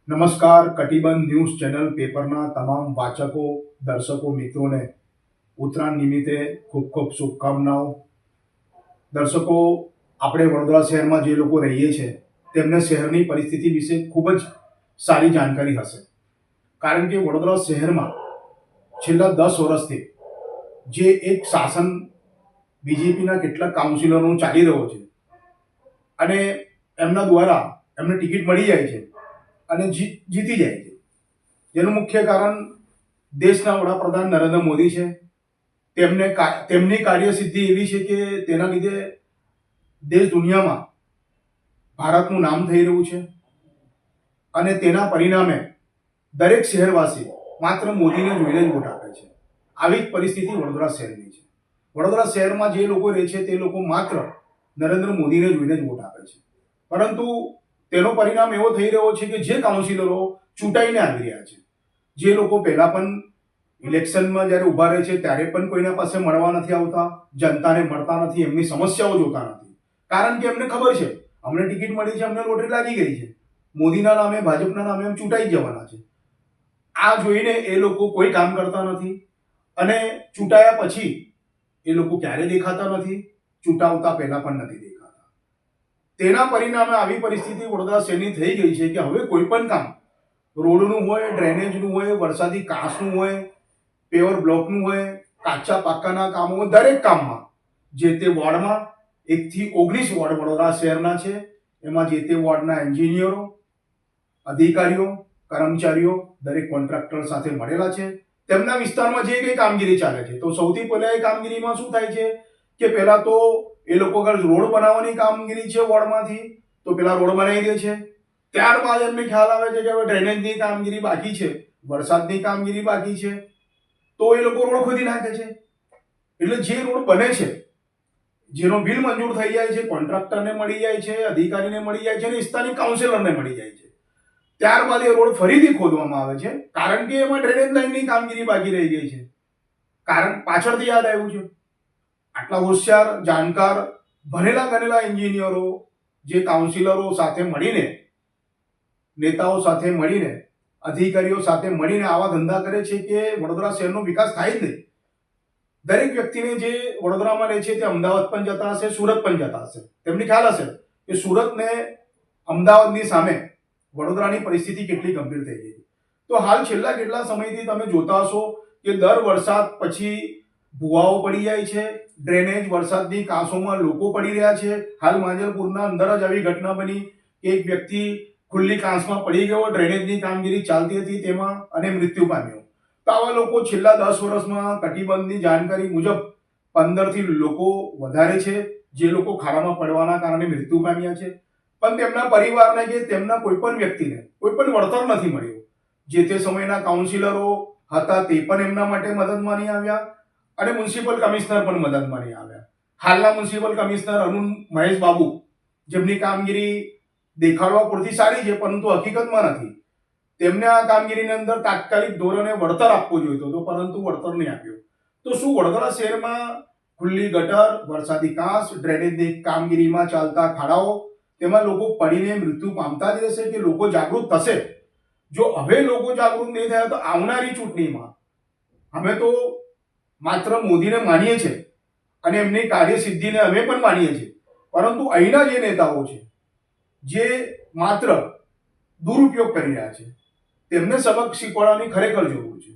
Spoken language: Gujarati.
નમસ્કાર. કટિબંધ ન્યૂઝ ચેનલ પેપરના તમામ વાચકો, દર્શકો મિત્રોને ઉત્તરાયણ નિમિત્તે ખૂબ ખૂબ શુભકામનાઓ. દર્શકો, આપણે વડોદરા શહેરમાં જે લોકો રહીએ છીએ તેમને શહેરની પરિસ્થિતિ વિશે ખૂબ જ સારી જાણકારી હશે. કારણ કે વડોદરા શહેરમાં છેલ્લા 10 વર્ષથી જે એક શાસન બીજેપીના કેટલાક કાઉન્સિલરોનું ચાલી રહ્યો છે અને એમના દ્વારા એમને ટિકિટ મળી જાય છે અને જીતી જાય છે, જેનું મુખ્ય કારણ દેશના વડાપ્રધાન નરેન્દ્ર મોદી છે. તેમની કાર્યસિદ્ધિ એવી છે કે તેના લીધે દેશ દુનિયામાં ભારતનું નામ થઈ રહ્યું છે અને તેના પરિણામે દરેક શહેરવાસી માત્ર મોદીને જોઈને જ વોટ આપે છે. આવી જ પરિસ્થિતિ વડોદરા શહેરની છે. વડોદરા શહેરમાં જે લોકો રહે છે તે લોકો માત્ર નરેન્દ્ર મોદીને જોઈને જ વોટ આપે છે. પરંતુ તેનો પરિણામ એવો થઈ રહ્યો છે કે જે કાઉન્સિલરો ચૂંટાઈને આવી રહ્યા છે, જે લોકો પહેલા પણ ઇલેક્શનમાં જ્યારે ઊભા રહે છે ત્યારે પણ કોઈના પાસે મળવા નથી આવતા, જનતાને મળતા નથી, એમની સમસ્યાઓ જોતા નથી. કારણ કે એમને ખબર છે અમને ટિકિટ મળી છે, અમને લોટરી લાગી ગઈ છે, મોદીના નામે, ભાજપના નામે એમ ચૂંટાઈ જવાના છે. આ જોઈને એ લોકો કોઈ કામ કરતા નથી અને ચૂંટાયા પછી એ લોકો ક્યારે દેખાતા નથી, ચૂંટાવતા પહેલા પણ નથી દેખાતા. તેના પરિણામે આવી પરિસ્થિતિ વડોદરા શહેરની થઈ ગઈ છે કે હવે કોઈ પણ કામ રોડનું હોય, ડ્રેનેજનું હોય, વરસાદી કાંસનું હોય, પેવર બ્લોકનું હોય, કાચા પાક્કાના કામો હોય, દરેક કામમાં જે તે વોર્ડમાં 1 થી 19 વોર્ડ વડોદરા શહેરના છે, એમાં જે તે વોર્ડના એન્જિનિયરો, અધિકારીઓ, કર્મચારીઓ દરેક કોન્ટ્રાક્ટર સાથે મળેલા છે. તેમના વિસ્તારમાં જે કંઈ કામગીરી ચાલે છે તો સૌથી પહેલા એ કામગીરીમાં શું થાય છે કે પહેલા તો એ લોકો અગર રોડ બનાવવાની કામગીરી છે વોર્ડમાંથી તો પેલા રોડ બનાવી દે છે. ત્યારબાદ એમને ખ્યાલ આવે છે કે હવે ડ્રેનેજની કામગીરી બાકી છે, વરસાદની કામગીરી બાકી છે, તો એ લોકો રોડ ખોદી નાખે છે. એટલે જે રોડ બને છે, જેનો બિલ મંજૂર થઈ જાય છે, કોન્ટ્રાક્ટરને મળી જાય છે, અધિકારીને મળી જાય છે અને સ્થાનિક કાઉન્સિલરને મળી જાય છે. ત્યારબાદ એ રોડ ફરીથી ખોદવામાં આવે છે કારણ કે એમાં ડ્રેનેજ લાઇનની કામગીરી બાકી રહી ગઈ છે. કારણ પાછળથી યાદ આવ્યું છે. આટલા હોશિયાર, જાણકાર, ભણેલા ગણેલા એન્જિનિયરો જે કાઉન્સિલરો સાથે મળીને, નેતાઓ સાથે મળીને, અધિકારીઓ સાથે મળીને આવા ધંધા કરે છે કે વડોદરા શહેરનો વિકાસ થાય જ નહીં. દરેક વ્યક્તિને જે વડોદરામાં રહે છે તે અમદાવાદ પણ જતા હશે, સુરત પણ જતા હશે. તેમને ખ્યાલ હશે કે સુરત ને અમદાવાદની સામે વડોદરાની પરિસ્થિતિ કેટલી ગંભીર થઈ ગઈ. તો હાલ છેલ્લા કેટલા સમયથી તમે જોતા હશો કે દર વરસાદ પછી ભૂવાઓ પડી જાય છે, ડ્રેનેજ વરસાદની કાંસોમાં લોકો પડી રહ્યા છે. હાલ માંજલપુરના અંદર જ આવી ઘટના બની કે એક વ્યક્તિ ખુલ્લી કાંસમાં પડી ગયો, ડ્રેનેજની કામગીરી ચાલતી હતી તેમાં, અને મૃત્યુ પામ્યો. તો આવા લોકો છેલ્લા 10 વર્ષમાં કટિબંધની જાણકારી મુજબ 15 થી લોકો વધારે છે જે લોકો ખાડામાં પડવાના કારણે મૃત્યુ પામ્યા છે. પણ તેમના પરિવારને કે તેમના કોઈ પણ વ્યક્તિને કોઈ પણ વળતર નથી મળ્યું. જે તે સમયના કાઉન્સિલરો હતા તે પણ એમના માટે મદદમાં નહીં આવ્યા અને મ્યુનિસિપલ કમિશનર પણ મદદમાં નહીં આવ્યા. હાલના મ્યુનિસિપલ કમિશનર અરુણ મહેશ બાબુ, જેમની કામગીરી દેખાડવા પૂરતી સારી છે પરંતુ હકીકતમાં નથી, તેમને આ કામગીરીની અંદર તાત્કાલિક ધોરણે વળતર આપવું જોઈતું હતું પરંતુ વળતર નહીં આપ્યું. તો શું વડોદરા શહેરમાં ખુલ્લી ગટર, વરસાદી કાંસ, ડ્રેનેજની કામગીરીમાં ચાલતા ખાડાઓ, તેમાં લોકો પડીને મૃત્યુ પામતા જ રહેશે કે લોકો જાગૃત થશે? જો હવે લોકો જાગૃત નહીં થયા તો આવનારી ચૂંટણીમાં અમે તો માત્ર મોદીને માનીએ છીએ અને એમની કાર્યસિદ્ધિને અમે પણ માનીએ છીએ, પરંતુ અહીંના જે નેતાઓ છે જે માત્ર દુરુપયોગ કરી રહ્યા છે તેમને સબક શીખવાડવાની ખરેખર જરૂર છે.